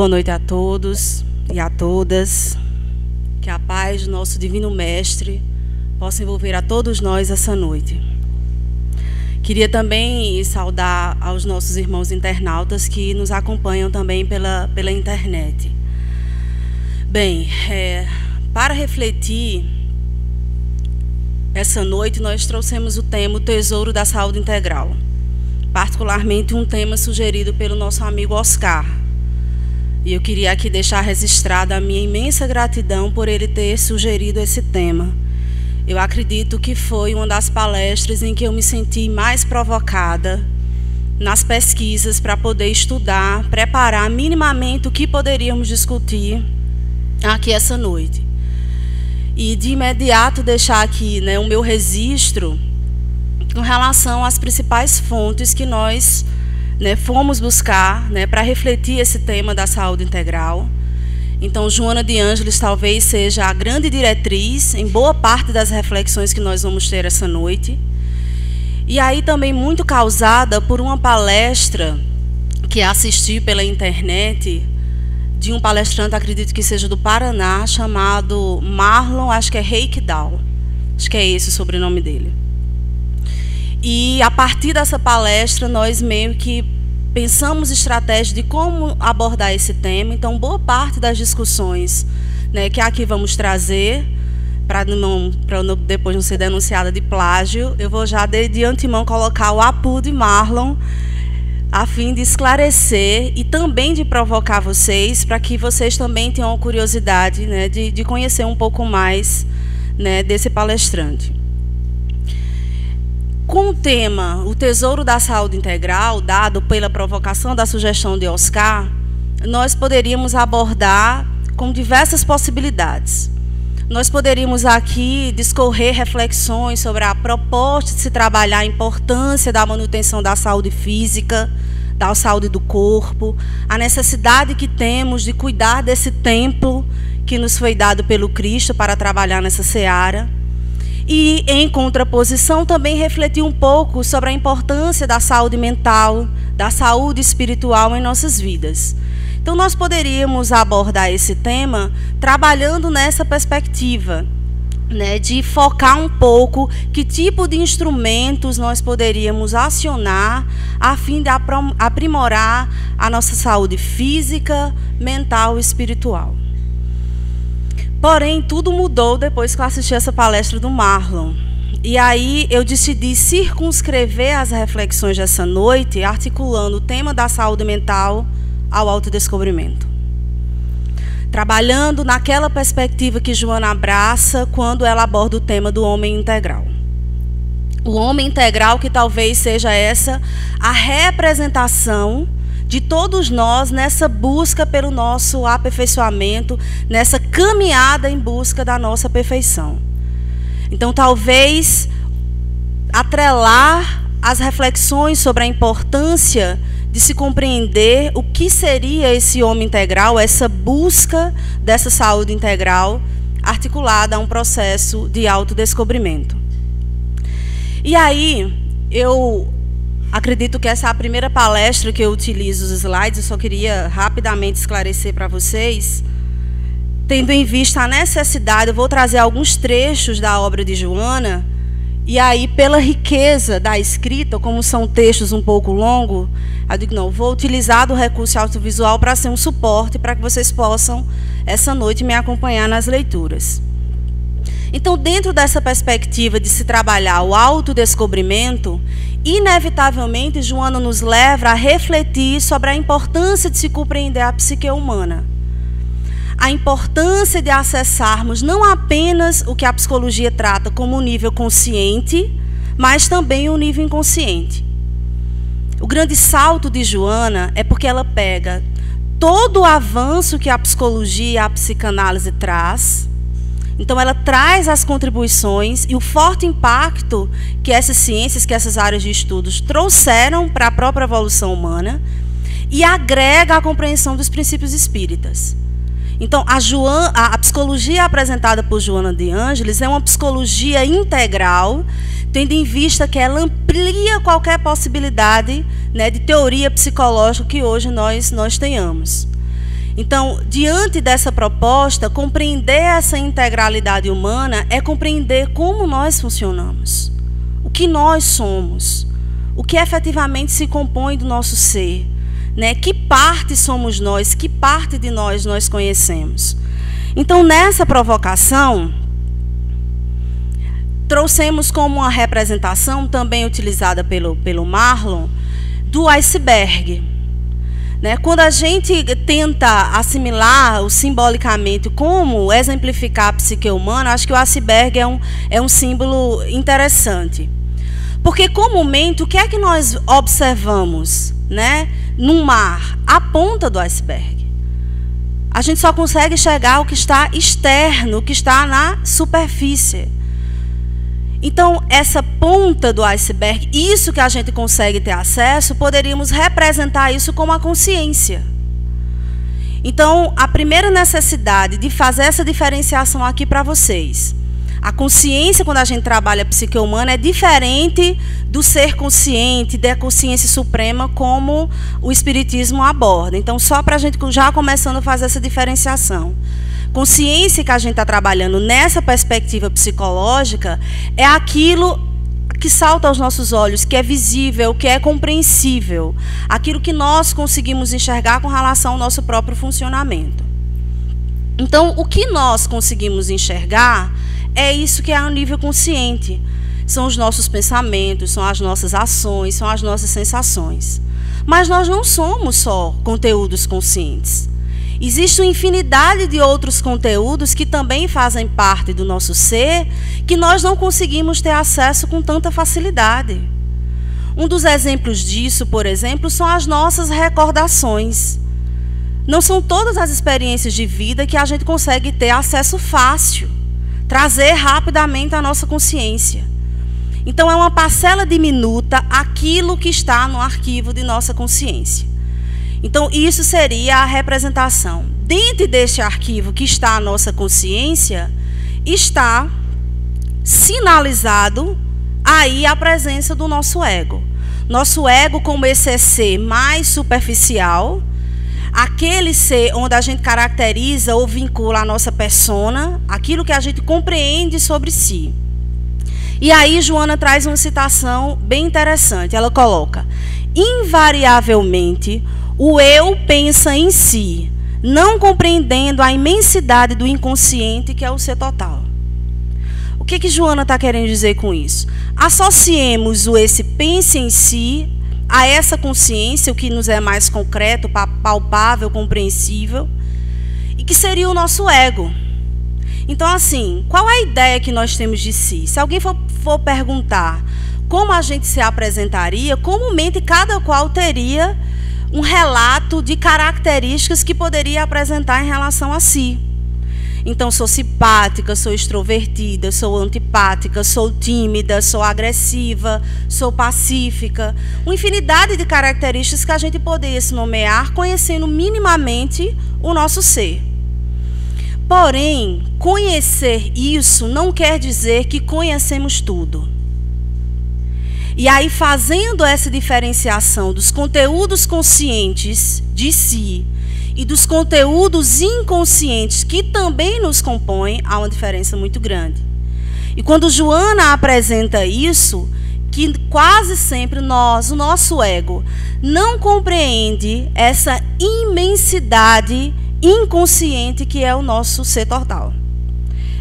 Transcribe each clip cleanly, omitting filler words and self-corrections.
Boa noite a todos e a todas. Que a paz do nosso Divino Mestre possa envolver a todos nós essa noite. Queria também saudar aos nossos irmãos internautas que nos acompanham também pela internet. Bem, para refletir, essa noite nós trouxemos o tema, o Tesouro da Saúde Integral. Particularmente um tema sugerido pelo nosso amigo Oscar. E eu queria aqui deixar registrada a minha imensa gratidão por ele ter sugerido esse tema. Eu acredito que foi uma das palestras em que eu me senti mais provocada nas pesquisas para poder estudar, preparar minimamente o que poderíamos discutir aqui essa noite. E de imediato deixar aqui, o meu registro com relação às principais fontes que nós fomos buscar para refletir esse tema da saúde integral. Então, Joana de Ângeles talvez seja a grande diretriz em boa parte das reflexões que nós vamos ter essa noite. E aí também muito causada por uma palestra que assisti pela internet de um palestrante, acredito que seja do Paraná, chamado Marlon, acho que é Reikdal. Acho que é esse o sobrenome dele. E a partir dessa palestra nós meio que pensamos estratégias de como abordar esse tema. Então, boa parte das discussões que aqui vamos trazer, para depois não ser denunciada de plágio, eu vou já de antemão colocar o apu de Marlon, a fim de esclarecer e também de provocar vocês, para que vocês também tenham curiosidade de conhecer um pouco mais desse palestrante. Com o tema O Tesouro da Saúde Integral, dado pela provocação da sugestão de Oscar, nós poderíamos abordar com diversas possibilidades. Nós poderíamos aqui discorrer reflexões sobre a proposta de se trabalhar a importância da manutenção da saúde física, da saúde do corpo, a necessidade que temos de cuidar desse templo que nos foi dado pelo Cristo para trabalhar nessa seara. E, em contraposição, também refletir um pouco sobre a importância da saúde mental, da saúde espiritual em nossas vidas. Então, nós poderíamos abordar esse tema trabalhando nessa perspectiva, de focar um pouco que tipo de instrumentos nós poderíamos acionar a fim de aprimorar a nossa saúde física, mental e espiritual. Porém, tudo mudou depois que eu assisti essa palestra do Marlon. E aí eu decidi circunscrever as reflexões dessa noite, articulando o tema da saúde mental ao autodescobrimento. Trabalhando naquela perspectiva que Joana abraça quando ela aborda o tema do homem integral. O homem integral que talvez seja essa a representação de todos nós nessa busca pelo nosso aperfeiçoamento, nessa caminhada em busca da nossa perfeição. Então, talvez atrelar as reflexões sobre a importância de se compreender o que seria esse homem integral, essa busca dessa saúde integral articulada a um processo de autodescobrimento. E aí, eu acredito que essa é a primeira palestra que eu utilizo os slides. Eu só queria rapidamente esclarecer para vocês, tendo em vista a necessidade, eu vou trazer alguns trechos da obra de Joana, e aí, pela riqueza da escrita, como são textos um pouco longos, eu digo, não, vou utilizar do recurso audiovisual para ser um suporte para que vocês possam, essa noite, me acompanhar nas leituras. Então, dentro dessa perspectiva de se trabalhar o autodescobrimento, inevitavelmente, Joana nos leva a refletir sobre a importância de se compreender a psique humana. A importância de acessarmos não apenas o que a psicologia trata como um nível consciente, mas também o nível inconsciente. O grande salto de Joana é porque ela pega todo o avanço que a psicologia e a psicanálise traz. Então, ela traz as contribuições e o forte impacto que essas ciências, que essas áreas de estudos trouxeram para a própria evolução humana e agrega a compreensão dos princípios espíritas. Então, a psicologia apresentada por Joana de Ângeles é uma psicologia integral, tendo em vista que ela amplia qualquer possibilidade de teoria psicológica que hoje nós tenhamos. Então, diante dessa proposta, compreender essa integralidade humana é compreender como nós funcionamos, o que nós somos, o que efetivamente se compõe do nosso ser, né? Que parte somos nós, que parte de nós conhecemos. Então, nessa provocação, trouxemos como uma representação, também utilizada pelo Marlon, do iceberg. Né? Quando a gente tenta assimilar simbolicamente como exemplificar a psique humana, acho que o iceberg é um símbolo interessante. Porque, comumente, o que é que nós observamos, né, no mar? A ponta do iceberg. A gente só consegue enxergar o que está externo, o que está na superfície. Então, essa ponta do iceberg, isso que a gente consegue ter acesso, poderíamos representar isso como a consciência. Então, a primeira necessidade de fazer essa diferenciação aqui para vocês. A consciência, quando a gente trabalha a psique humana, é diferente do ser consciente, da consciência suprema, como o Espiritismo aborda. Então, só para a gente já começando a fazer essa diferenciação. Consciência que a gente está trabalhando nessa perspectiva psicológica é aquilo que salta aos nossos olhos, que é visível, que é compreensível, aquilo que nós conseguimos enxergar com relação ao nosso próprio funcionamento. Então, o que nós conseguimos enxergar é isso que é a nível consciente. São os nossos pensamentos, são as nossas ações, são as nossas sensações. Mas nós não somos só conteúdos conscientes. Existe uma infinidade de outros conteúdos que também fazem parte do nosso ser, que nós não conseguimos ter acesso com tanta facilidade. Um dos exemplos disso, por exemplo, são as nossas recordações. Não são todas as experiências de vida que a gente consegue ter acesso fácil, trazer rapidamente à nossa consciência. Então, é uma parcela diminuta aquilo que está no arquivo de nossa consciência. Então, isso seria a representação. Dentro deste arquivo que está a nossa consciência, está sinalizado aí a presença do nosso ego. Nosso ego como esse ser mais superficial, aquele ser onde a gente caracteriza ou vincula a nossa persona, aquilo que a gente compreende sobre si. E aí Joana traz uma citação bem interessante. Ela coloca: invariavelmente, o eu pensa em si, não compreendendo a imensidade do inconsciente que é o ser total. O que Joana está querendo dizer com isso? Associemos o esse pense em si a essa consciência, o que nos é mais concreto, palpável, compreensível, e que seria o nosso ego. Então, assim, qual a ideia que nós temos de si? Se alguém for perguntar como a gente se apresentaria, comumente cada qual teria um relato de características que poderia apresentar em relação a si. Então, sou simpática, sou extrovertida, sou antipática, sou tímida, sou agressiva, sou pacífica. Uma infinidade de características que a gente poderia se nomear conhecendo minimamente o nosso ser. Porém, conhecer isso não quer dizer que conhecemos tudo. E aí, fazendo essa diferenciação dos conteúdos conscientes de si e dos conteúdos inconscientes que também nos compõem, há uma diferença muito grande. E quando Joana apresenta isso, que quase sempre o nosso ego, não compreende essa imensidade inconsciente que é o nosso ser total.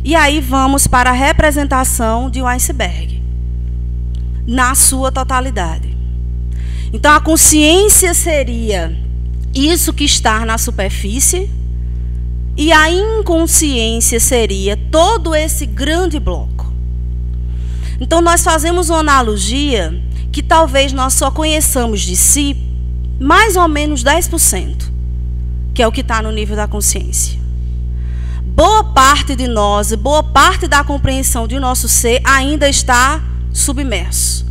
E aí vamos para a representação de um iceberg, na sua totalidade. Então, a consciência seria isso que está na superfície, e a inconsciência seria todo esse grande bloco. Então, nós fazemos uma analogia que talvez nós só conheçamos de si mais ou menos 10%, que é o que está no nível da consciência. Boa parte de nós, boa parte da compreensão de nosso ser ainda está submerso,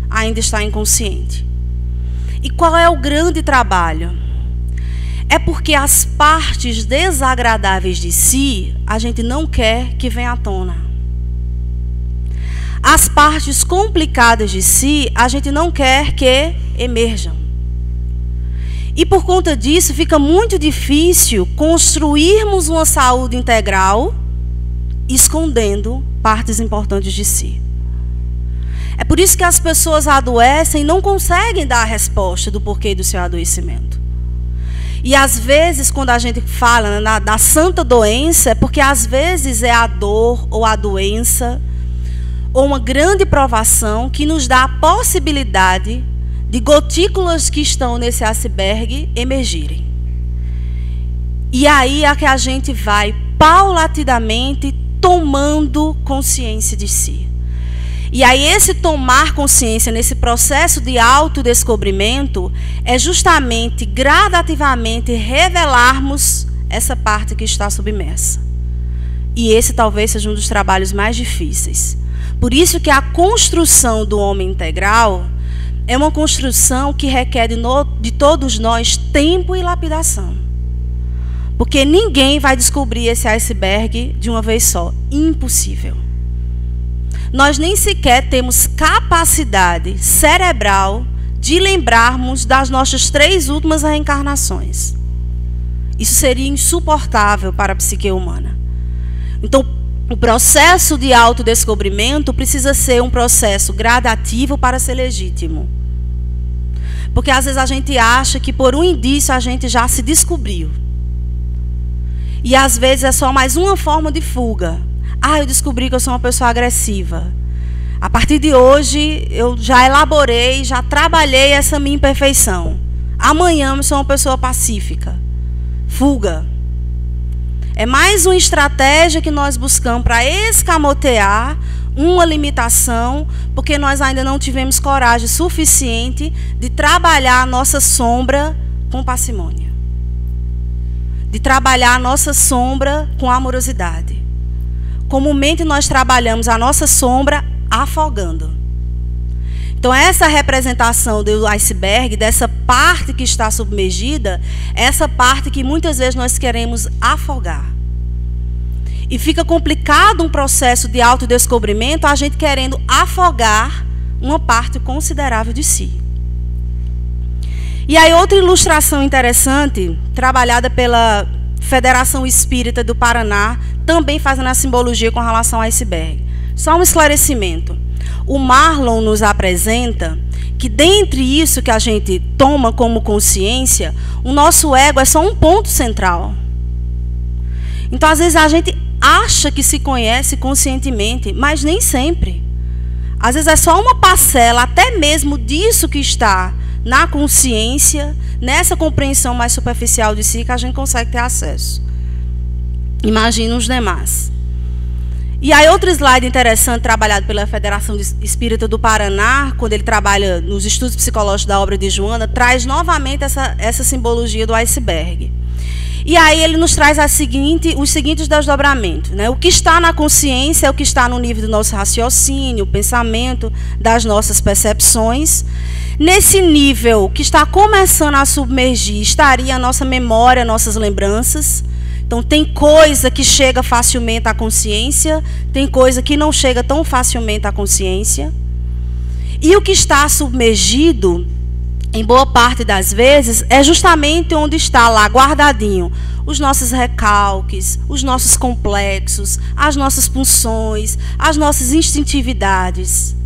ainda está inconsciente. E qual é o grande trabalho? É porque as partes desagradáveis de si, a gente não quer que venha à tona. As partes complicadas de si, a gente não quer que emerjam. E por conta disso, fica muito difícil construirmos uma saúde integral escondendo partes importantes de si. É por isso que as pessoas adoecem e não conseguem dar a resposta do porquê do seu adoecimento. E às vezes, quando a gente fala da santa doença, é porque às vezes é a dor ou a doença ou uma grande provação que nos dá a possibilidade de gotículas que estão nesse iceberg emergirem. E aí é que a gente vai paulatinamente tomando consciência de si. E aí esse tomar consciência nesse processo de autodescobrimento é justamente gradativamente revelarmos essa parte que está submersa. E esse talvez seja um dos trabalhos mais difíceis. Por isso que a construção do homem integral é uma construção que requer de todos nós tempo e lapidação. Porque ninguém vai descobrir esse iceberg de uma vez só. Impossível. Nós nem sequer temos capacidade cerebral de lembrarmos das nossas 3 últimas reencarnações. Isso seria insuportável para a psique humana. Então, o processo de autodescobrimento precisa ser um processo gradativo para ser legítimo. Porque às vezes a gente acha que por um indício a gente já se descobriu. E às vezes é só mais uma forma de fuga. Eu descobri que eu sou uma pessoa agressiva. A partir de hoje, eu já elaborei, já trabalhei essa minha imperfeição. Amanhã eu sou uma pessoa pacífica. Fuga. É mais uma estratégia que nós buscamos para escamotear uma limitação, porque nós ainda não tivemos coragem suficiente de trabalhar a nossa sombra com parcimônia. De trabalhar a nossa sombra com amorosidade. Comumente nós trabalhamos a nossa sombra afogando. Então essa representação do iceberg, dessa parte que está submergida, é essa parte que muitas vezes nós queremos afogar. E fica complicado um processo de autodescobrimento a gente querendo afogar uma parte considerável de si. E aí outra ilustração interessante, trabalhada pela Federação Espírita do Paraná, também fazendo a simbologia com relação ao iceberg. Só um esclarecimento. O Marlon nos apresenta que dentre isso que a gente toma como consciência, o nosso ego é só um ponto central. Então, às vezes, a gente acha que se conhece conscientemente, mas nem sempre. Às vezes é só uma parcela, até mesmo disso que está na consciência, nessa compreensão mais superficial de si, que a gente consegue ter acesso. Imagina os demais. E aí outro slide interessante, trabalhado pela Federação Espírita do Paraná, quando ele trabalha nos estudos psicológicos da obra de Joana, traz novamente essa simbologia do iceberg. E aí ele nos traz os seguintes desdobramentos. O que está na consciência é o que está no nível do nosso raciocínio, pensamento, das nossas percepções. Nesse nível que está começando a submergir, estaria a nossa memória, nossas lembranças. Então, tem coisa que chega facilmente à consciência, tem coisa que não chega tão facilmente à consciência. E o que está submergido, em boa parte das vezes, é justamente onde está lá guardadinho os nossos recalques, os nossos complexos, as nossas pulsões, as nossas instintividades.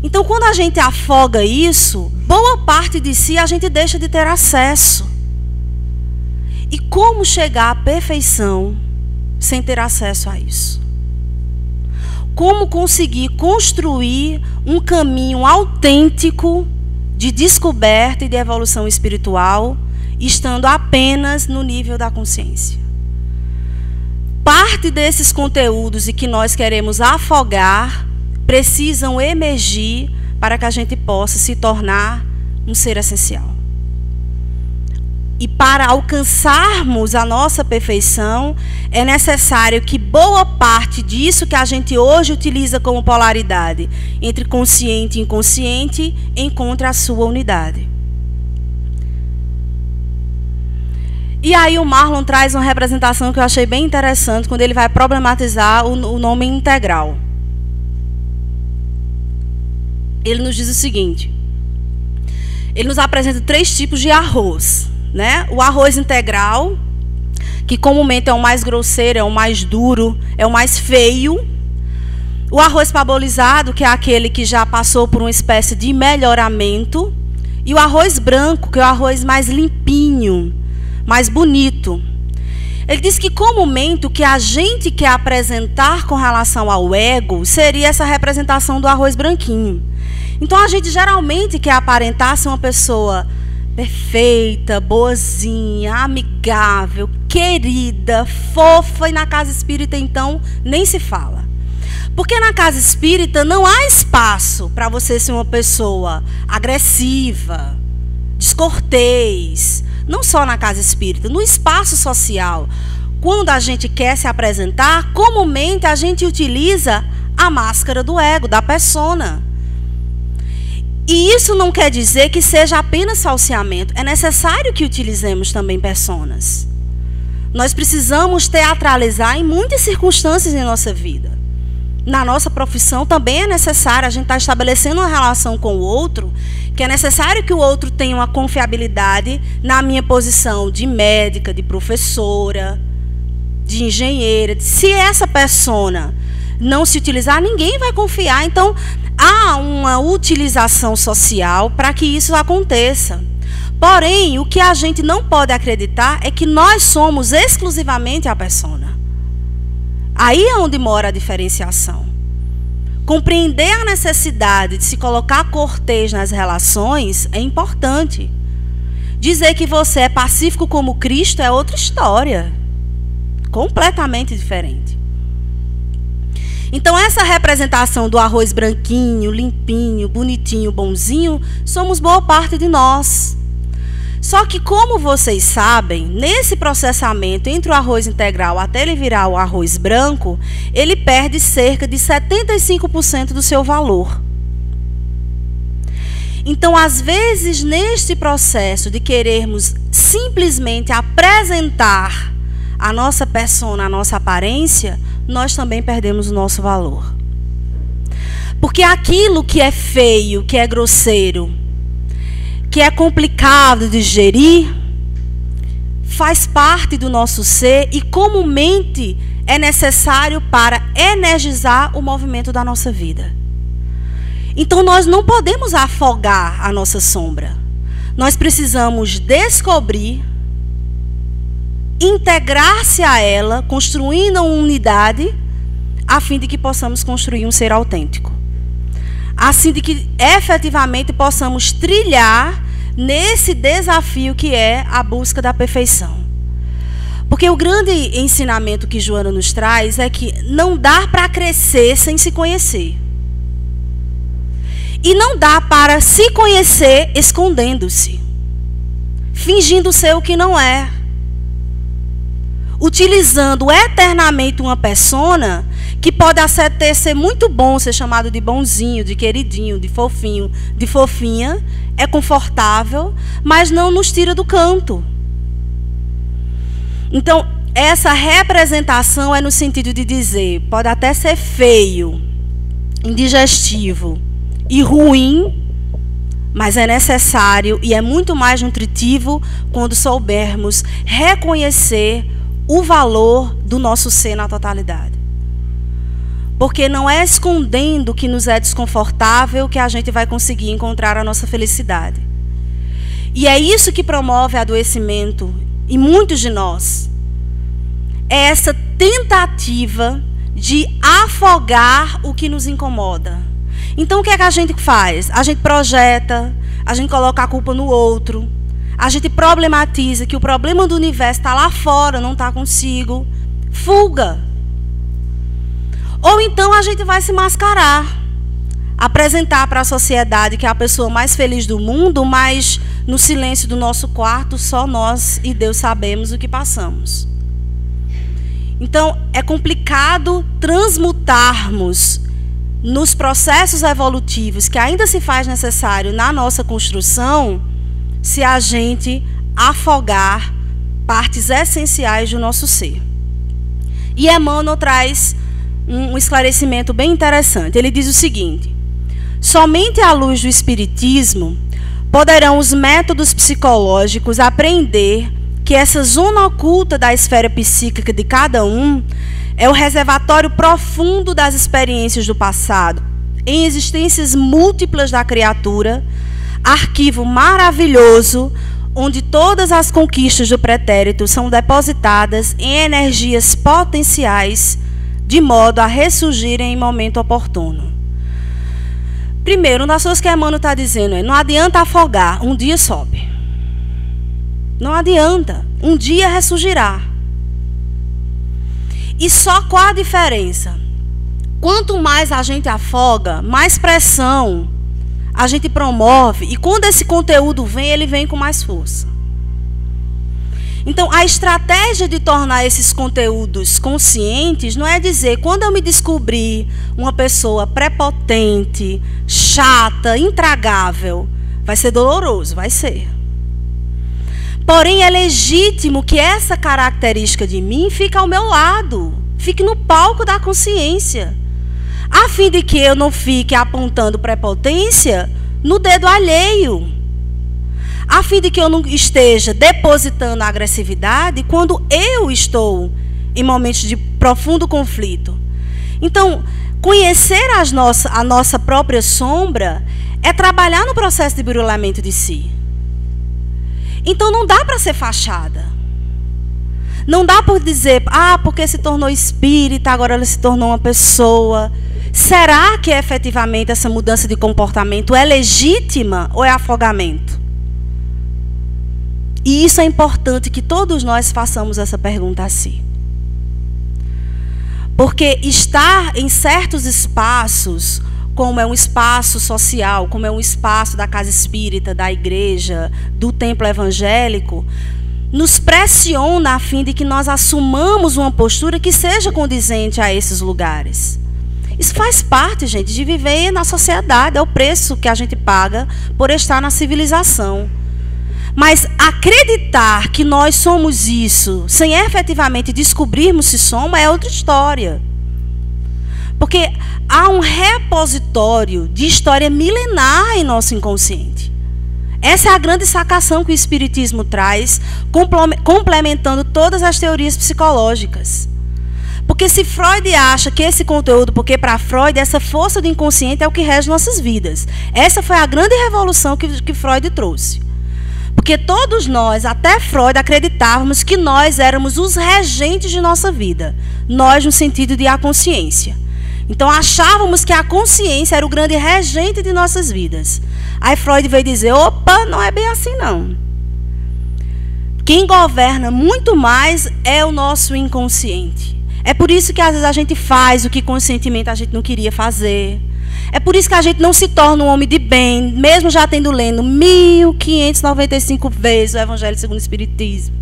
Então, quando a gente afoga isso, boa parte de si a gente deixa de ter acesso. E como chegar à perfeição sem ter acesso a isso? Como conseguir construir um caminho autêntico de descoberta e de evolução espiritual, estando apenas no nível da consciência? Parte desses conteúdos e que nós queremos afogar precisam emergir para que a gente possa se tornar um ser essencial. E para alcançarmos a nossa perfeição, é necessário que boa parte disso que a gente hoje utiliza como polaridade, entre consciente e inconsciente, encontre a sua unidade. E aí o Marlon traz uma representação que eu achei bem interessante, quando ele vai problematizar o nome integral. Ele nos diz o seguinte: ele nos apresenta 3 tipos de arroz, né? O arroz integral, que comumente é o mais grosseiro, é o mais duro, é o mais feio. O arroz parbolizado, que é aquele que já passou por uma espécie de melhoramento. E o arroz branco, que é o arroz mais limpinho, mais bonito. Ele diz que comumente o que a gente quer apresentar com relação ao ego seria essa representação do arroz branquinho. Então a gente geralmente quer aparentar ser uma pessoa perfeita, boazinha, amigável, querida, fofa, e na casa espírita então nem se fala. Porque na casa espírita não há espaço para você ser uma pessoa agressiva, descortês. Não só na casa espírita, no espaço social. Quando a gente quer se apresentar, comumente a gente utiliza a máscara do ego, da persona. E isso não quer dizer que seja apenas falseamento. É necessário que utilizemos também personas. Nós precisamos teatralizar em muitas circunstâncias em nossa vida. Na nossa profissão também é necessário, a gente está estabelecendo uma relação com o outro, que é necessário que o outro tenha uma confiabilidade na minha posição de médica, de professora, de engenheira. Se essa persona não se utilizar, ninguém vai confiar. Então, há uma utilização social para que isso aconteça. Porém, o que a gente não pode acreditar é que nós somos exclusivamente a persona. Aí é onde mora a diferenciação. Compreender a necessidade de se colocar cortês nas relações é importante. Dizer que você é pacífico como Cristo é outra história. Completamente diferente. Então, essa representação do arroz branquinho, limpinho, bonitinho, bonzinho, somos boa parte de nós. Só que, como vocês sabem, nesse processamento entre o arroz integral até ele virar o arroz branco, ele perde cerca de 75% do seu valor. Então, às vezes, neste processo de querermos simplesmente apresentar a nossa persona, a nossa aparência, nós também perdemos o nosso valor. Porque aquilo que é feio, que é grosseiro, que é complicado de gerir, faz parte do nosso ser e comumente é necessário para energizar o movimento da nossa vida. Então nós não podemos afogar a nossa sombra. Nós precisamos descobrir, integrar-se a ela, construindo uma unidade, a fim de que possamos construir um ser autêntico. Assim de que efetivamente possamos trilhar nesse desafio que é a busca da perfeição. Porque o grande ensinamento que Joana nos traz é que não dá para crescer sem se conhecer. E não dá para se conhecer escondendo-se, fingindo ser o que não é. Utilizando eternamente uma persona que pode até ser muito bom, ser chamado de bonzinho, de queridinho, de fofinho, de fofinha, é confortável, mas não nos tira do canto. Então, essa representação é no sentido de dizer, pode até ser feio, indigestivo e ruim, mas é necessário e é muito mais nutritivo quando soubermos reconhecer o valor do nosso ser na totalidade. Porque não é escondendo o que nos é desconfortável que a gente vai conseguir encontrar a nossa felicidade. E é isso que promove adoecimento em muitos de nós. É essa tentativa de afogar o que nos incomoda. Então o que é que a gente faz? A gente projeta, a gente coloca a culpa no outro. A gente problematiza que o problema do universo está lá fora, não está consigo. Fuga. Ou então a gente vai se mascarar. Apresentar para a sociedade que é a pessoa mais feliz do mundo, mas no silêncio do nosso quarto, só nós e Deus sabemos o que passamos. Então, é complicado transmutarmos nos processos evolutivos que ainda se faz necessário na nossa construção, se a gente afogar partes essenciais do nosso ser. E Emmanuel traz um esclarecimento bem interessante. Ele diz o seguinte: somente à luz do Espiritismo poderão os métodos psicológicos aprender que essa zona oculta da esfera psíquica de cada um é o reservatório profundo das experiências do passado, em existências múltiplas da criatura, arquivo maravilhoso onde todas as conquistas do pretérito são depositadas em energias potenciais de modo a ressurgirem em momento oportuno. Primeiro, uma das coisas que Emmanuel está dizendo é: não adianta afogar, um dia sobe. Não adianta, um dia ressurgirá. E só qual a diferença? Quanto mais a gente afoga, mais pressão a gente promove, e quando esse conteúdo vem, ele vem com mais força. Então, a estratégia de tornar esses conteúdos conscientes não é dizer, quando eu me descobrir uma pessoa prepotente, chata, intragável, vai ser doloroso, vai ser. Porém, é legítimo que essa característica de mim fique ao meu lado, fique no palco da consciência, a fim de que eu não fique apontando prepotência no dedo alheio, a fim de que eu não esteja depositando agressividade quando eu estou em momentos de profundo conflito. Então, conhecer a nossa própria sombra é trabalhar no processo de burilamento de si. Então, não dá para ser fachada. Não dá por dizer, porque se tornou espírita, agora ela se tornou uma pessoa. Será que efetivamente essa mudança de comportamento é legítima ou é afogamento? E isso é importante que todos nós façamos essa pergunta a si. Porque estar em certos espaços, como é um espaço social, como é um espaço da casa espírita, da igreja, do templo evangélico, nos pressiona a fim de que nós assumamos uma postura que seja condizente a esses lugares. Isso faz parte, gente, de viver na sociedade, é o preço que a gente paga por estar na civilização. Mas acreditar que nós somos isso, sem efetivamente descobrirmos se somos, é outra história. Porque há um repositório de história milenar em nosso inconsciente. Essa é a grande sacação que o Espiritismo traz, complementando todas as teorias psicológicas. Porque se Freud acha que esse conteúdo, porque para Freud essa força do inconsciente é o que rege nossas vidas. Essa foi a grande revolução que Freud trouxe. Porque todos nós, até Freud, acreditávamos que nós éramos os regentes de nossa vida. Nós no sentido de a consciência. Então achávamos que a consciência era o grande regente de nossas vidas. Aí Freud veio dizer, opa, não é bem assim não. Quem governa muito mais é o nosso inconsciente. É por isso que às vezes a gente faz o que conscientemente a gente não queria fazer. É por isso que a gente não se torna um homem de bem, mesmo já tendo lendo 1595 vezes o Evangelho segundo o Espiritismo.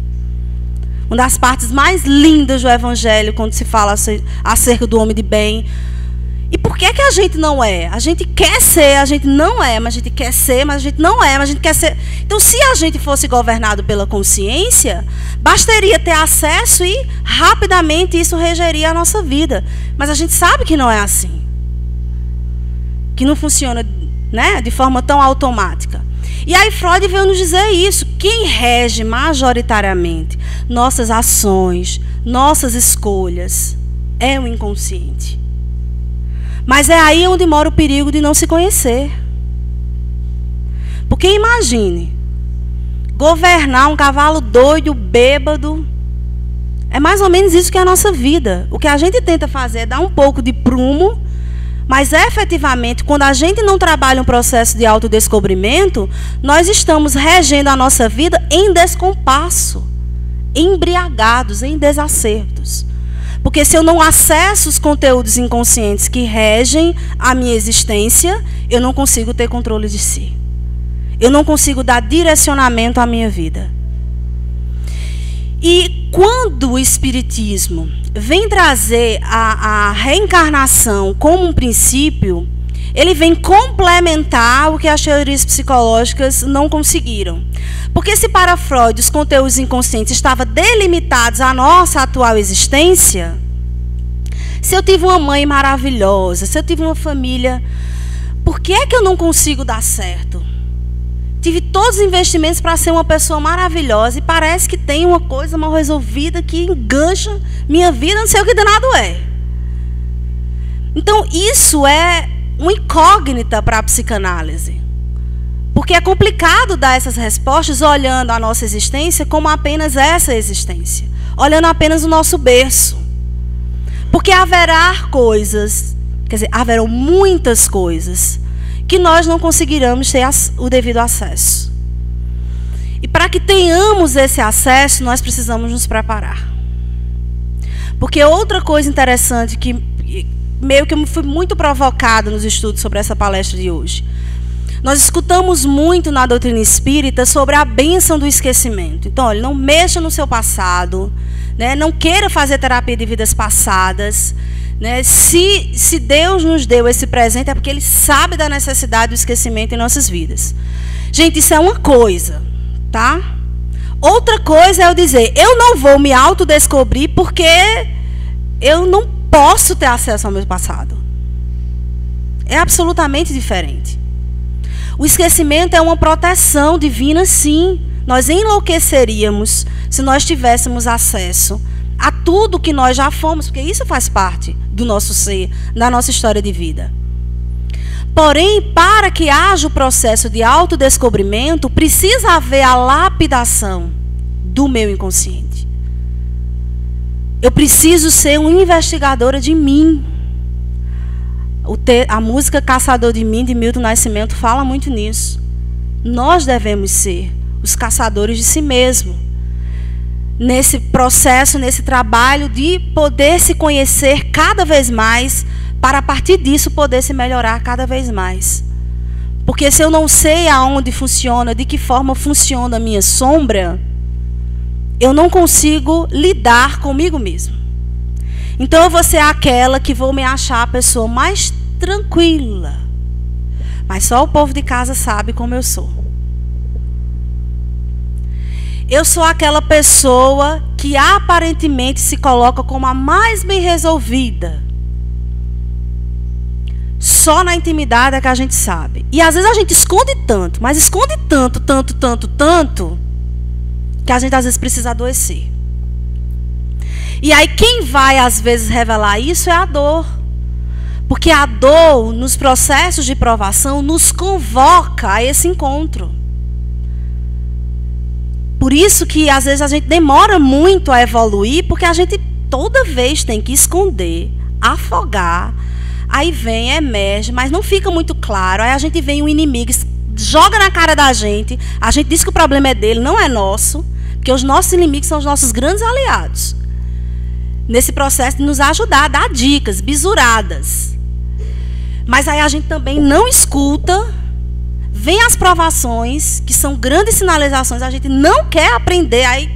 Uma das partes mais lindas do Evangelho, quando se fala acerca do homem de bem. E por que a gente não é? A gente quer ser, a gente não é, mas a gente quer ser, mas a gente não é, mas a gente quer ser. Então, se a gente fosse governado pela consciência, bastaria ter acesso e rapidamente isso regeria a nossa vida. Mas a gente sabe que não é assim. Que não funciona, né, de forma tão automática. E aí Freud veio nos dizer isso. Quem rege majoritariamente nossas ações, nossas escolhas, é o inconsciente. Mas é aí onde mora o perigo de não se conhecer. Porque imagine, governar um cavalo doido, bêbado, é mais ou menos isso que é a nossa vida. O que a gente tenta fazer é dar um pouco de prumo, mas efetivamente, quando a gente não trabalha um processo de autodescobrimento, nós estamos regendo a nossa vida em descompasso, embriagados, em desacertos. Porque se eu não acesso os conteúdos inconscientes que regem a minha existência, eu não consigo ter controle de si. Eu não consigo dar direcionamento à minha vida. E quando o Espiritismo vem trazer a reencarnação como um princípio, ele vem complementar o que as teorias psicológicas não conseguiram. Porque se para Freud os conteúdos inconscientes estavam delimitados à nossa atual existência, se eu tive uma mãe maravilhosa, se eu tive uma família, por que é que eu não consigo dar certo? tive todos os investimentos para ser uma pessoa maravilhosa e parece que tem uma coisa mal resolvida que engancha minha vida, não sei o que danado é. Então, isso é uma incógnita para a psicanálise. Porque é complicado dar essas respostas olhando a nossa existência como apenas essa existência. Olhando apenas o nosso berço. Porque haverá coisas, quer dizer, haverão muitas coisas que nós não conseguiremos ter o devido acesso. E para que tenhamos esse acesso, nós precisamos nos preparar. Porque outra coisa interessante que meio que eu fui muito provocada nos estudos sobre essa palestra de hoje. Nós escutamos muito na doutrina espírita sobre a bênção do esquecimento. Então, olha, não mexa no seu passado, né? Não queira fazer terapia de vidas passadas. Né? Se Deus nos deu esse presente, é porque Ele sabe da necessidade do esquecimento em nossas vidas. Gente, isso é uma coisa, tá? Outra coisa é eu dizer, eu não vou me autodescobrir porque eu não posso ter acesso ao meu passado. É absolutamente diferente. O esquecimento é uma proteção divina, sim. Nós enlouqueceríamos se nós tivéssemos acesso a tudo que nós já fomos, porque isso faz parte do nosso ser, da nossa história de vida. Porém, para que haja o processo de autodescobrimento, precisa haver a lapidação do meu inconsciente. Eu preciso ser uma investigadora de mim. A música Caçador de Mim, de Milton Nascimento, fala muito nisso. Nós devemos ser os caçadores de si mesmo. Nesse processo, nesse trabalho de poder se conhecer cada vez mais, para a partir disso poder se melhorar cada vez mais. Porque se eu não sei aonde funciona, de que forma funciona a minha sombra, eu não consigo lidar comigo mesmo. Então eu vou ser aquela que vou me achar a pessoa mais tranquila. Mas só o povo de casa sabe como eu sou. Eu sou aquela pessoa que aparentemente se coloca como a mais bem resolvida. Só na intimidade é que a gente sabe. E às vezes a gente esconde tanto, mas esconde tanto, que a gente às vezes precisa adoecer. E aí quem vai às vezes revelar isso é a dor. Porque a dor, nos processos de provação, nos convoca a esse encontro. Por isso que às vezes a gente demora muito a evoluir, porque a gente toda vez tem que esconder, afogar, aí vem, emerge, mas não fica muito claro. Aí a gente vem um inimigo, joga na cara da gente, a gente diz que o problema é dele, não é nosso, porque os nossos inimigos são os nossos grandes aliados. Nesse processo de nos ajudar, a dar dicas, bisuradas. Mas aí a gente também não escuta, vem as provações, que são grandes sinalizações, a gente não quer aprender, aí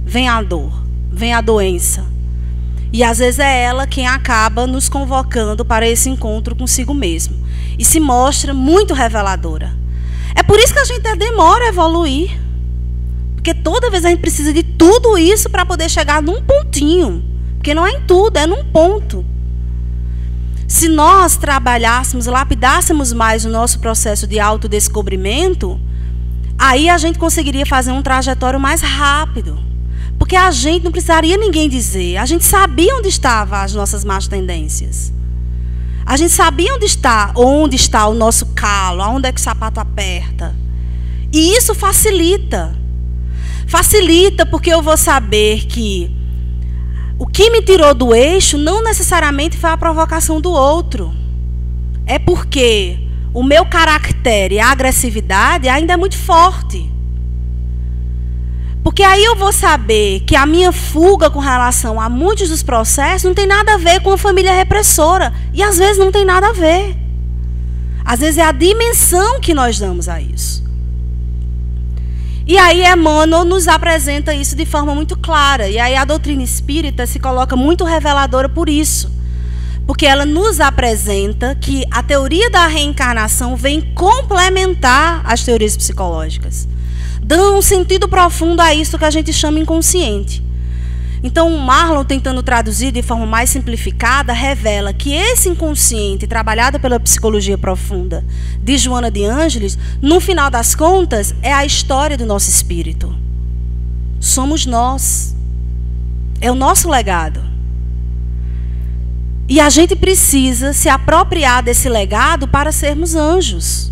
vem a dor, vem a doença. E às vezes é ela quem acaba nos convocando para esse encontro consigo mesmo. E se mostra muito reveladora. É por isso que a gente demora a evoluir. Porque toda vez a gente precisa de tudo isso para poder chegar num pontinho. Porque não é em tudo, é num ponto. Se nós trabalhássemos, lapidássemos mais o nosso processo de autodescobrimento, aí a gente conseguiria fazer um trajetório mais rápido. Porque a gente não precisaria ninguém dizer. A gente sabia onde estavam as nossas más tendências. A gente sabia onde está o nosso calo, aonde é que o sapato aperta. E isso facilita. Facilita porque eu vou saber que o que me tirou do eixo não necessariamente foi a provocação do outro. É porque o meu caractere e a agressividade ainda é muito forte. Porque aí eu vou saber que a minha fuga com relação a muitos dos processos não tem nada a ver com a família repressora. E às vezes não tem nada a ver. Às vezes é a dimensão que nós damos a isso. E aí Emmanuel nos apresenta isso de forma muito clara. E aí a doutrina espírita se coloca muito reveladora por isso. Porque ela nos apresenta que a teoria da reencarnação vem complementar as teorias psicológicas. Dão um sentido profundo a isso que a gente chama inconsciente. Então, o Marlon, tentando traduzir de forma mais simplificada, revela que esse inconsciente, trabalhado pela psicologia profunda de Joana de Ângeles, no final das contas, é a história do nosso espírito. Somos nós. É o nosso legado. E a gente precisa se apropriar desse legado para sermos anjos.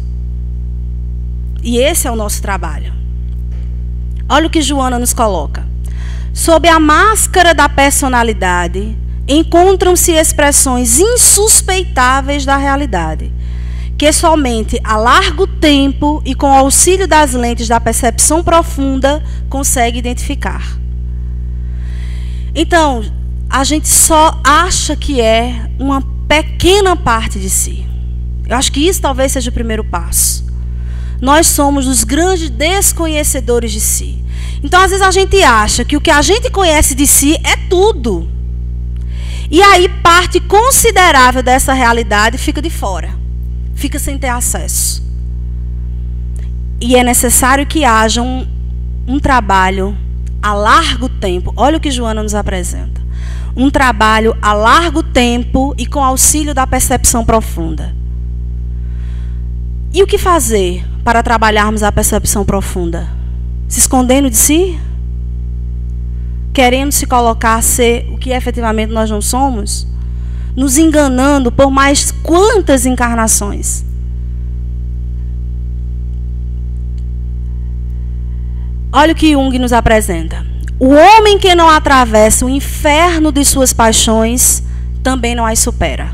E esse é o nosso trabalho. Olha o que Joana nos coloca. Sob a máscara da personalidade, encontram-se expressões insuspeitáveis da realidade, que somente a largo tempo e com o auxílio das lentes da percepção profunda consegue identificar. Então, a gente só acha que é uma pequena parte de si. Eu acho que isso talvez seja o primeiro passo. Nós somos os grandes desconhecedores de si. Então, às vezes, a gente acha que o que a gente conhece de si é tudo. E aí, parte considerável dessa realidade fica de fora. Fica sem ter acesso. E é necessário que haja um trabalho a largo tempo. Olha o que Joana nos apresenta. Um trabalho a largo tempo e com auxílio da percepção profunda. E o que fazer para trabalharmos a percepção profunda? Se escondendo de si? Querendo se colocar a ser o que efetivamente nós não somos? Nos enganando por mais quantas encarnações? Olha o que Jung nos apresenta. O homem que não atravessa o inferno de suas paixões também não as supera.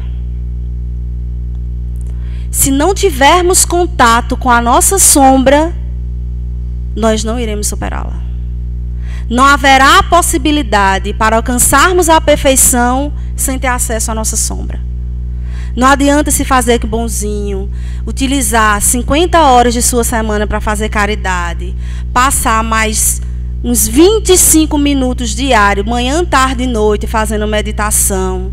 Se não tivermos contato com a nossa sombra, nós não iremos superá-la. Não haverá possibilidade para alcançarmos a perfeição sem ter acesso à nossa sombra. Não adianta se fazer que bonzinho, utilizar 50 horas de sua semana para fazer caridade, passar mais uns 25 minutos diários, manhã, tarde e noite, fazendo meditação,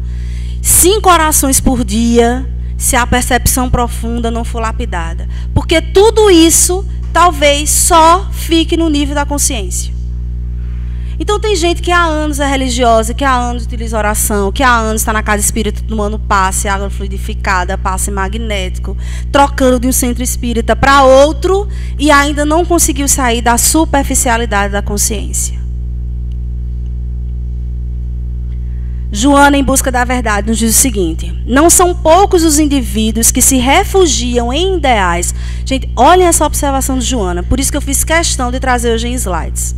5 orações por dia, se a percepção profunda não for lapidada. Porque tudo isso talvez só fique no nível da consciência. Então tem gente que há anos é religiosa, que há anos utiliza oração, que há anos está na casa espírita tomando passe, água fluidificada, passe magnético, trocando de um centro espírita para outro e ainda não conseguiu sair da superficialidade da consciência. Joana, em busca da verdade, nos diz o seguinte: não são poucos os indivíduos que se refugiam em ideais. Gente, olhem essa observação de Joana, por isso que eu fiz questão de trazer hoje em slides.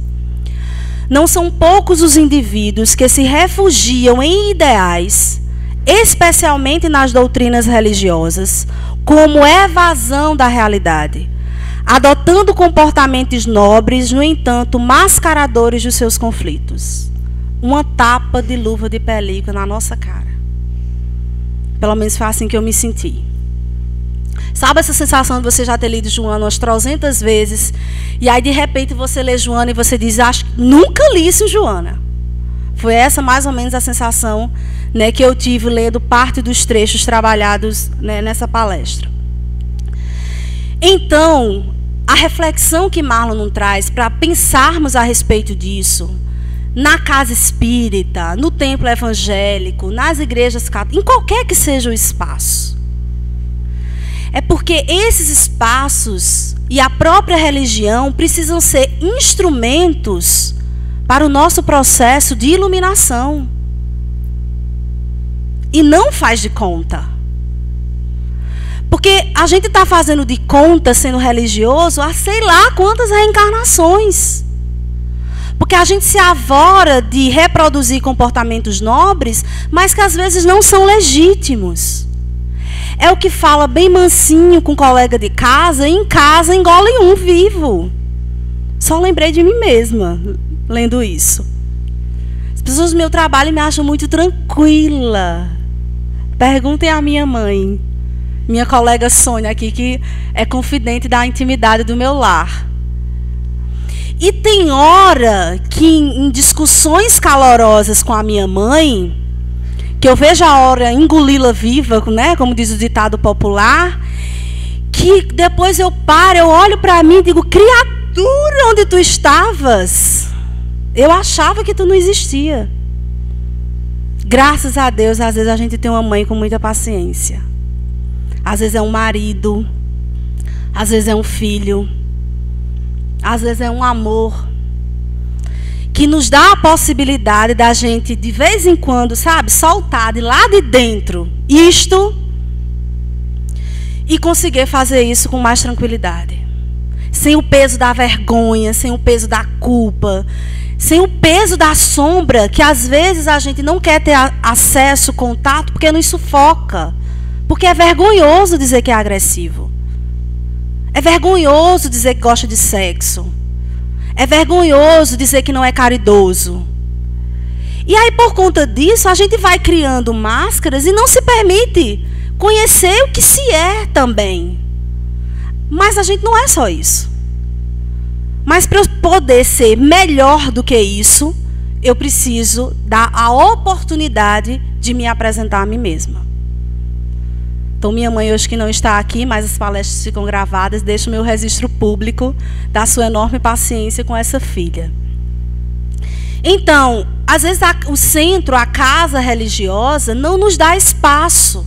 Não são poucos os indivíduos que se refugiam em ideais, especialmente nas doutrinas religiosas, como evasão da realidade, adotando comportamentos nobres, no entanto, mascaradores dos seus conflitos. Uma tapa de luva de película na nossa cara. Pelo menos foi assim que eu me senti. Sabe essa sensação de você já ter lido Joana umas 300 vezes, e aí de repente você lê Joana e você diz, acho que nunca li isso em Joana. Foi essa mais ou menos a sensação, né, que eu tive lendo parte dos trechos trabalhados, né, nessa palestra. Então, a reflexão que Marlon nos traz para pensarmos a respeito disso, na casa espírita, no templo evangélico, nas igrejas católicas, em qualquer que seja o espaço, é porque esses espaços e a própria religião precisam ser instrumentos para o nosso processo de iluminação. E não faz de conta. Porque a gente está fazendo de conta, sendo religioso, há sei lá quantas reencarnações. Porque a gente se avora de reproduzir comportamentos nobres, mas que às vezes não são legítimos. É o que fala bem mansinho com um colega de casa, e em casa engole um vivo. Só lembrei de mim mesma, lendo isso. As pessoas do meu trabalho me acham muito tranquila. Perguntem à minha mãe, minha colega Sônia aqui, que é confidente da intimidade do meu lar. E tem hora que em discussões calorosas com a minha mãe, que eu vejo a hora engoli-la viva, né, como diz o ditado popular, que depois eu paro, eu olho para mim e digo, criatura, onde tu estavas? Eu achava que tu não existia. Graças a Deus, às vezes a gente tem uma mãe com muita paciência. Às vezes é um marido, às vezes é um filho, às vezes é um amor, que nos dá a possibilidade da gente, de vez em quando, sabe, soltar de lá de dentro isto e conseguir fazer isso com mais tranquilidade. Sem o peso da vergonha, sem o peso da culpa, sem o peso da sombra, que às vezes a gente não quer ter acesso, contato, porque nos sufoca. Porque é vergonhoso dizer que é agressivo. É vergonhoso dizer que gosta de sexo. É vergonhoso dizer que não é caridoso. E aí, por conta disso, a gente vai criando máscaras e não se permite conhecer o que se é também. Mas a gente não é só isso. Mas para eu poder ser melhor do que isso, eu preciso dar a oportunidade de me apresentar a mim mesma. Então, minha mãe hoje que não está aqui, mas as palestras ficam gravadas, deixo o meu registro público da sua enorme paciência com essa filha. Então, às vezes o centro, a casa religiosa, não nos dá espaço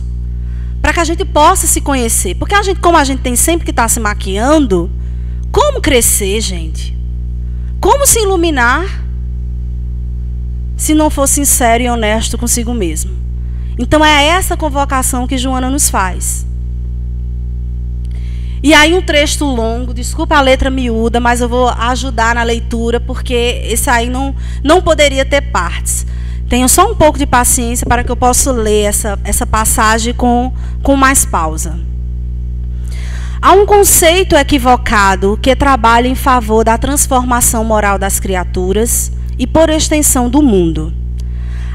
para que a gente possa se conhecer. Porque como a gente tem sempre que estar se maquiando, como crescer, gente? Como se iluminar se não for sincero e honesto consigo mesmo? Então é essa convocação que Joana nos faz. E aí um trecho longo, desculpa a letra miúda, mas eu vou ajudar na leitura, porque esse aí não poderia ter partes. Tenham só um pouco de paciência para que eu possa ler essa passagem com mais pausa. Há um conceito equivocado que trabalha em favor da transformação moral das criaturas e, por extensão, do mundo.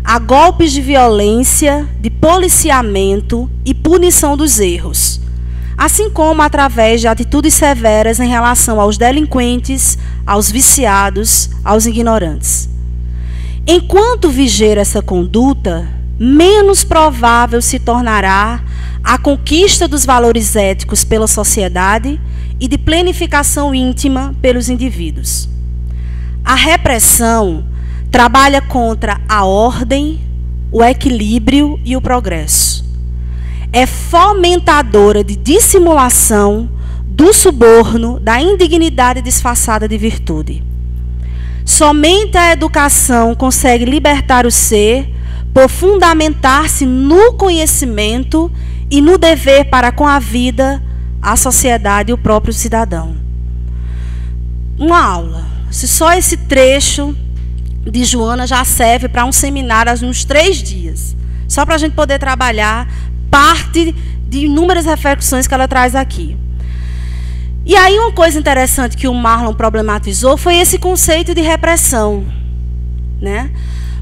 Há golpes de violência, de policiamento e punição dos erros, assim como através de atitudes severas em relação aos delinquentes, aos viciados, aos ignorantes. Enquanto viger essa conduta, menos provável se tornará a conquista dos valores éticos pela sociedade e de planificação íntima pelos indivíduos. A repressão trabalha contra a ordem, o equilíbrio e o progresso. É fomentadora de dissimulação, do suborno, da indignidade disfarçada de virtude. Somente a educação consegue libertar o ser por fundamentar-se no conhecimento e no dever para com a vida, a sociedade e o próprio cidadão. Uma aula. Se só esse trecho de Joana já serve para um seminário de uns 3 dias. Só para a gente poder trabalhar parte de inúmeras reflexões que ela traz aqui. E aí uma coisa interessante que o Marlon problematizou foi esse conceito de repressão, né?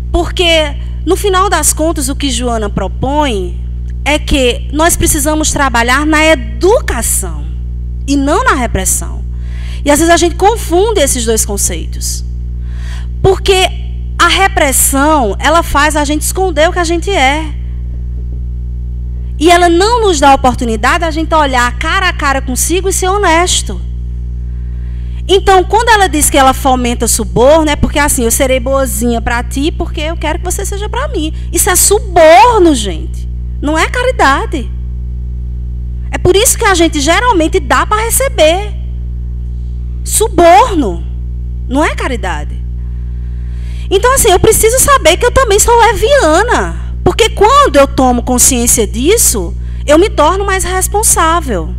Porque, no final das contas, o que Joana propõe é que nós precisamos trabalhar na educação e não na repressão. E às vezes a gente confunde esses dois conceitos. Porque a repressão, ela faz a gente esconder o que a gente é. E ela não nos dá a oportunidade de a gente olhar cara a cara consigo e ser honesto. Então, quando ela diz que ela fomenta suborno, é porque assim, eu serei boazinha para ti porque eu quero que você seja para mim. Isso é suborno, gente. Não é caridade. É por isso que a gente geralmente dá para receber. Suborno. Não é caridade. Então, assim, eu preciso saber que eu também sou leviana. Porque quando eu tomo consciência disso, eu me torno mais responsável.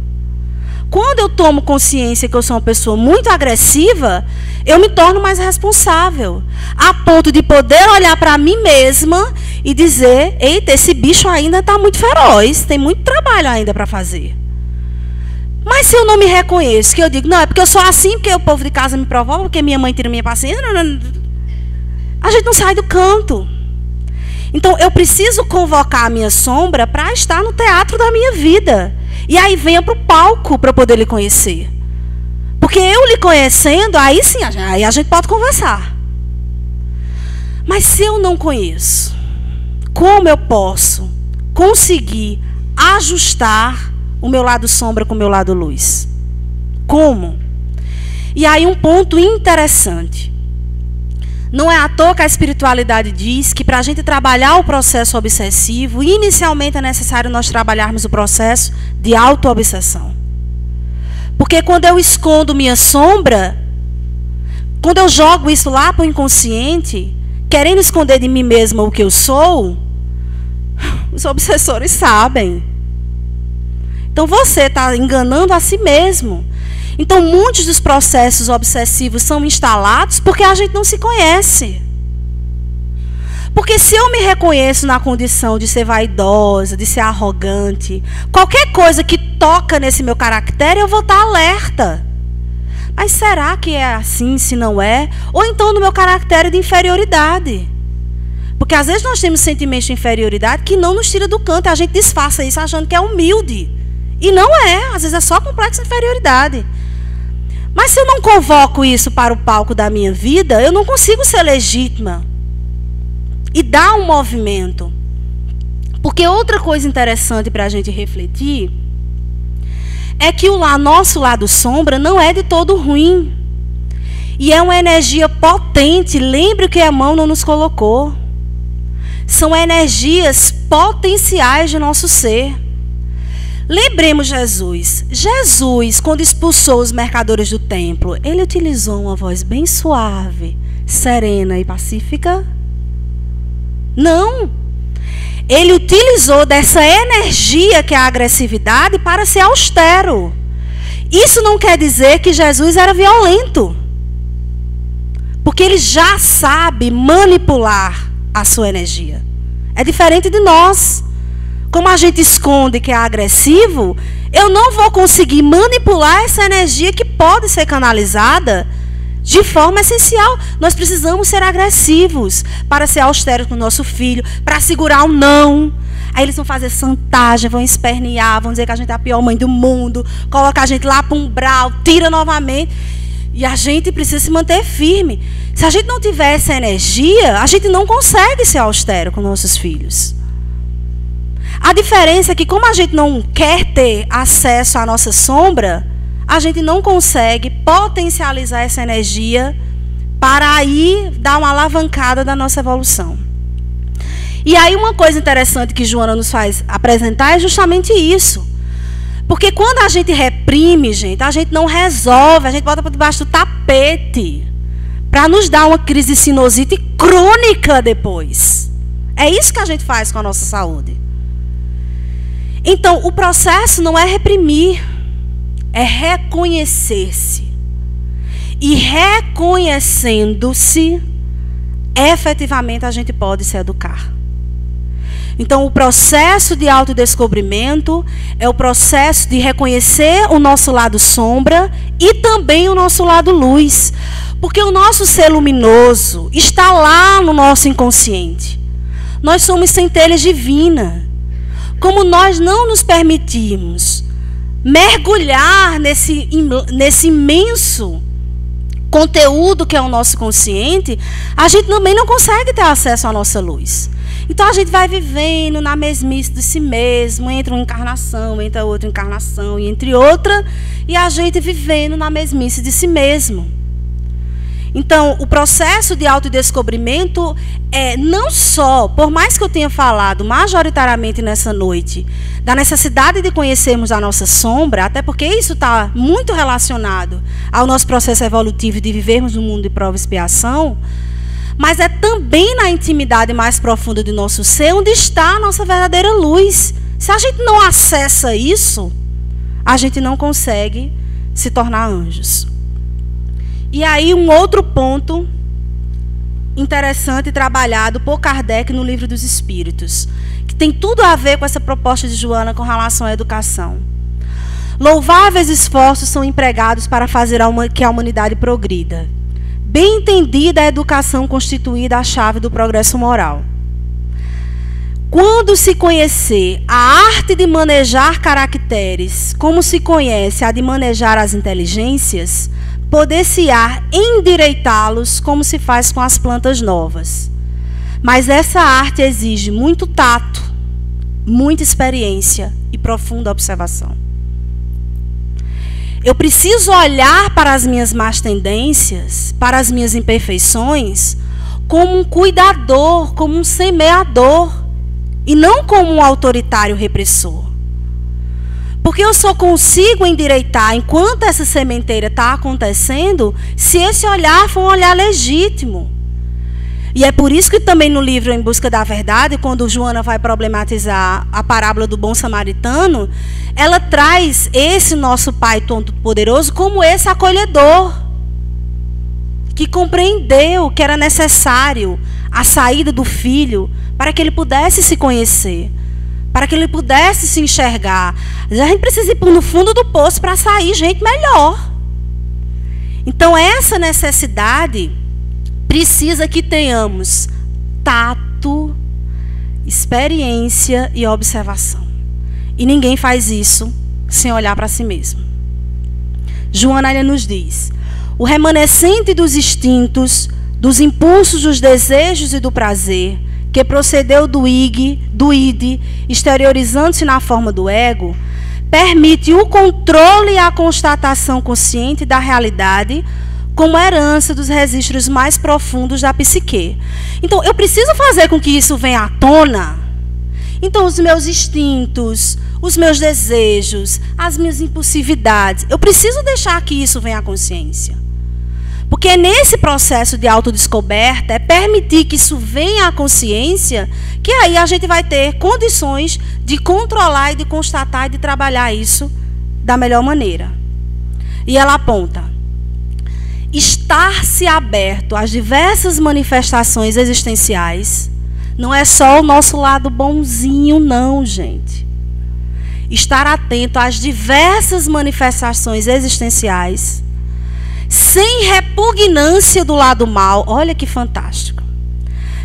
Quando eu tomo consciência que eu sou uma pessoa muito agressiva, eu me torno mais responsável. A ponto de poder olhar para mim mesma e dizer, eita, esse bicho ainda está muito feroz, tem muito trabalho ainda para fazer. Mas se eu não me reconheço, que eu digo, não, é porque eu sou assim, porque o povo de casa me provoca, porque minha mãe tira minha paciência, a gente não sai do canto. Então, eu preciso convocar a minha sombra para estar no teatro da minha vida. E aí venha para o palco para poder lhe conhecer. Porque eu lhe conhecendo, aí sim, aí a gente pode conversar. Mas se eu não conheço, como eu posso conseguir ajustar o meu lado sombra com o meu lado luz? Como? E aí um ponto interessante. Não é à toa que a espiritualidade diz que para a gente trabalhar o processo obsessivo, inicialmente é necessário nós trabalharmos o processo de auto-obsessão. Porque quando eu escondo minha sombra, quando eu jogo isso lá para o inconsciente, querendo esconder de mim mesma o que eu sou, os obsessores sabem. Então você está enganando a si mesmo. Então muitos dos processos obsessivos são instalados porque a gente não se conhece. Porque se eu me reconheço na condição de ser vaidosa, de ser arrogante, qualquer coisa que toca nesse meu caractere, eu vou estar alerta. Mas será que é assim, se não é? Ou então no meu caractere de inferioridade. Porque às vezes nós temos sentimentos de inferioridade que não nos tira do canto. A gente disfarça isso achando que é humilde. E não é, às vezes é só complexo de inferioridade. Mas se eu não convoco isso para o palco da minha vida, eu não consigo ser legítima e dar um movimento. Porque outra coisa interessante para a gente refletir é que o nosso lado sombra não é de todo ruim. E é uma energia potente. Lembre que a mão não nos colocou. São energias potenciais de nosso ser. Lembremos Jesus. Jesus, quando expulsou os mercadores do templo, ele utilizou uma voz bem suave, serena e pacífica? Não. Ele utilizou dessa energia que é a agressividade para ser austero. Isso não quer dizer que Jesus era violento. Porque ele já sabe manipular a sua energia. É diferente de nós. Como a gente esconde que é agressivo, eu não vou conseguir manipular essa energia que pode ser canalizada de forma essencial. Nós precisamos ser agressivos para ser austeros com o nosso filho, para segurar um não. Aí eles vão fazer chantagem, vão espernear, vão dizer que a gente é a pior mãe do mundo, colocar a gente lá para um umbral, tira novamente. E a gente precisa se manter firme. Se a gente não tiver essa energia, a gente não consegue ser austero com nossos filhos. A diferença é que, como a gente não quer ter acesso à nossa sombra, a gente não consegue potencializar essa energia para aí dar uma alavancada da nossa evolução. E aí uma coisa interessante que Joana nos faz apresentar é justamente isso. Porque quando a gente reprime, gente, a gente não resolve, a gente bota para debaixo do tapete para nos dar uma crise de sinusite crônica depois. É isso que a gente faz com a nossa saúde. Então, o processo não é reprimir, é reconhecer-se. E reconhecendo-se, efetivamente a gente pode se educar. Então, o processo de autodescobrimento é o processo de reconhecer o nosso lado sombra e também o nosso lado luz. Porque o nosso ser luminoso está lá no nosso inconsciente. Nós somos centelhas divinas. Como nós não nos permitimos mergulhar nesse imenso conteúdo que é o nosso consciente, a gente também não consegue ter acesso à nossa luz. Então a gente vai vivendo na mesmice de si mesmo, entre uma encarnação, entre outra encarnação e entre outra, e a gente vivendo na mesmice de si mesmo. Então, o processo de autodescobrimento é não só, por mais que eu tenha falado majoritariamente nessa noite, da necessidade de conhecermos a nossa sombra, até porque isso está muito relacionado ao nosso processo evolutivo de vivermos no mundo de prova e expiação, mas é também na intimidade mais profunda do nosso ser onde está a nossa verdadeira luz. Se a gente não acessa isso, a gente não consegue se tornar anjos. E aí um outro ponto interessante trabalhado por Kardec no Livro dos Espíritos, que tem tudo a ver com essa proposta de Joana com relação à educação. Louváveis esforços são empregados para fazer que a humanidade progrida. Bem entendida a educação constituída a chave do progresso moral. Quando se conhecer a arte de manejar caracteres, como se conhece a de manejar as inteligências, poder-se-á endireitá-los como se faz com as plantas novas. Mas essa arte exige muito tato, muita experiência e profunda observação. Eu preciso olhar para as minhas más tendências, para as minhas imperfeições, como um cuidador, como um semeador, e não como um autoritário repressor. Porque eu só consigo endireitar, enquanto essa sementeira está acontecendo, se esse olhar for um olhar legítimo. E é por isso que também no livro Em Busca da Verdade, quando Joana vai problematizar a parábola do bom samaritano, ela traz esse nosso Pai Todo-Poderoso como esse acolhedor, que compreendeu que era necessário a saída do filho para que ele pudesse se conhecer, para que ele pudesse se enxergar. A gente precisa ir no fundo do poço para sair gente melhor. Então essa necessidade precisa que tenhamos tato, experiência e observação. E ninguém faz isso sem olhar para si mesmo. Joana nos diz: o remanescente dos instintos, dos impulsos, dos desejos e do prazer, que procedeu do id, exteriorizando-se na forma do ego, permite o controle e a constatação consciente da realidade como herança dos registros mais profundos da psique. Então, eu preciso fazer com que isso venha à tona. Então, os meus instintos, os meus desejos, as minhas impulsividades, eu preciso deixar que isso venha à consciência. Porque nesse processo de autodescoberta, é permitir que isso venha à consciência, que aí a gente vai ter condições de controlar e de constatar e de trabalhar isso da melhor maneira. E ela aponta: estar-se aberto às diversas manifestações existenciais não é só o nosso lado bonzinho, não, gente. Estar atento às diversas manifestações existenciais sem repugnância do lado mal, olha que fantástico,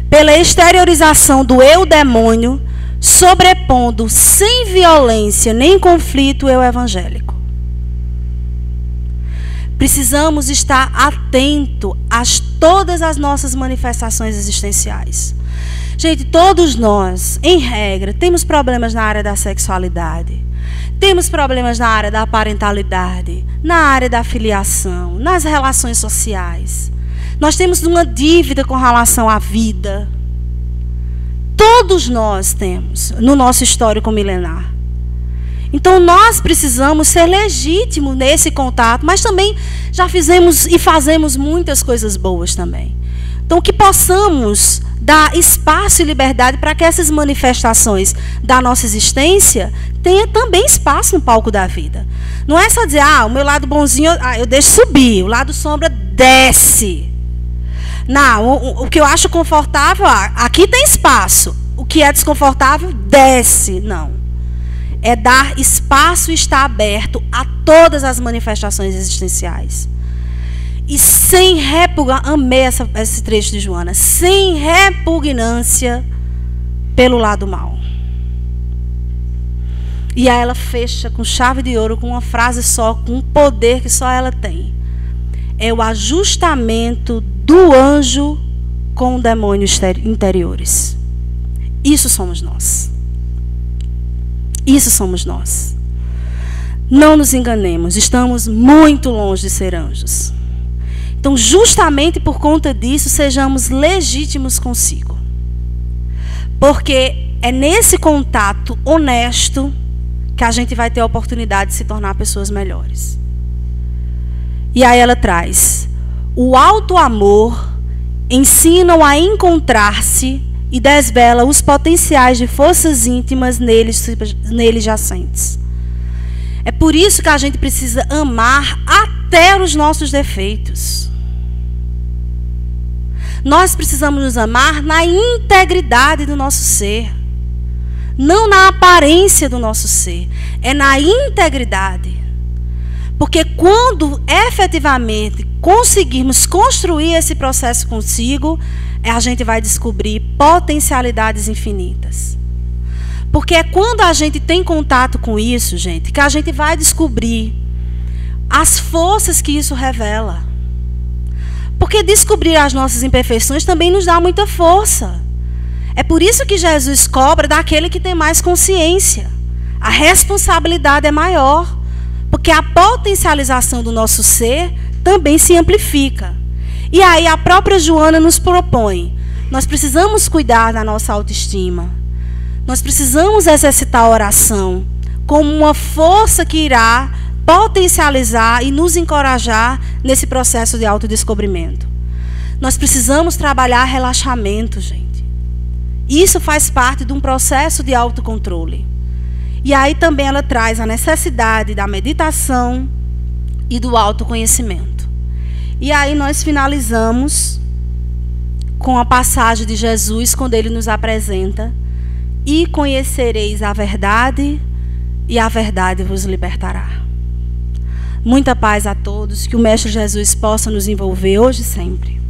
pela exteriorização do eu demônio, sobrepondo sem violência nem conflito o eu evangélico. Precisamos estar atento a todas as nossas manifestações existenciais. Gente, todos nós, em regra, temos problemas na área da sexualidade. Temos problemas na área da parentalidade, na área da filiação, nas relações sociais. Nós temos uma dívida com relação à vida. Todos nós temos no nosso histórico milenar. Então nós precisamos ser legítimos nesse contato, mas também já fizemos e fazemos muitas coisas boas também. Então que possamos dar espaço e liberdade para que essas manifestações da nossa existência tenham também espaço no palco da vida. Não é só dizer, o meu lado bonzinho eu deixo subir, o lado sombra desce. Não, o que eu acho confortável, aqui tem espaço. O que é desconfortável, desce. Não. É dar espaço e estar aberto a todas as manifestações existenciais. E sem repugnância, amei esse trecho de Joana, sem repugnância pelo lado mal. E aí ela fecha com chave de ouro, com uma frase só, com um poder que só ela tem. É o ajustamento do anjo com o demônio interiores. Isso somos nós. Isso somos nós. Não nos enganemos, estamos muito longe de ser anjos. Então, justamente por conta disso, sejamos legítimos consigo. Porque é nesse contato honesto que a gente vai ter a oportunidade de se tornar pessoas melhores. E aí ela traz: o alto amor ensina a encontrar-se e desvela os potenciais de forças íntimas neles jacentes. É por isso que a gente precisa amar até os nossos defeitos. Nós precisamos nos amar na integridade do nosso ser. Não na aparência do nosso ser. É na integridade. Porque quando efetivamente conseguirmos construir esse processo consigo, a gente vai descobrir potencialidades infinitas. Porque é quando a gente tem contato com isso, gente, que a gente vai descobrir as forças que isso revela. Porque descobrir as nossas imperfeições também nos dá muita força. É por isso que Jesus cobra daquele que tem mais consciência. A responsabilidade é maior. Porque a potencialização do nosso ser também se amplifica. E aí a própria Joana nos propõe: nós precisamos cuidar da nossa autoestima. Nós precisamos exercitar a oração como uma força que irá potencializar e nos encorajar nesse processo de autodescobrimento. Nós precisamos trabalhar relaxamento, gente. Isso faz parte de um processo de autocontrole. E aí também ela traz a necessidade da meditação e do autoconhecimento. E aí nós finalizamos com a passagem de Jesus, quando ele nos apresenta: e conhecereis a verdade, e a verdade vos libertará. Muita paz a todos, que o Mestre Jesus possa nos envolver hoje e sempre.